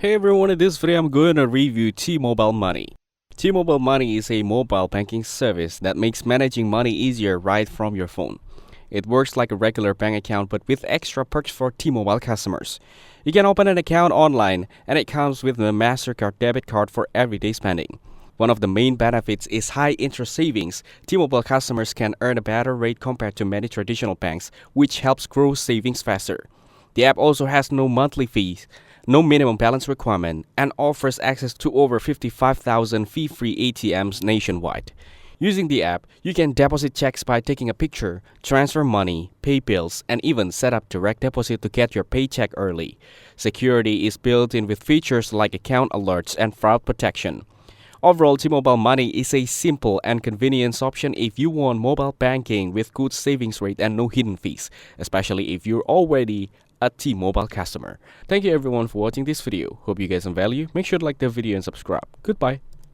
Hey everyone, in this video I'm going to review T-Mobile Money. T-Mobile Money is a mobile banking service that makes managing money easier right from your phone. It works like a regular bank account but with extra perks for T-Mobile customers. You can open an account online and it comes with a MasterCard debit card for everyday spending. One of the main benefits is high interest savings. T-Mobile customers can earn a better rate compared to many traditional banks, which helps grow savings faster. The app also has no monthly fees, no minimum balance requirement, and offers access to over 55,000 fee-free ATMs nationwide. Using the app, you can deposit checks by taking a picture, transfer money, pay bills, and even set up direct deposit to get your paycheck early. Security is built in with features like account alerts and fraud protection. Overall, T-Mobile Money is a simple and convenient option if you want mobile banking with good savings rate and no hidden fees, especially if you're already a T-Mobile customer. Thank you everyone for watching this video. Hope you guys some value. Make sure to like the video and subscribe. Goodbye.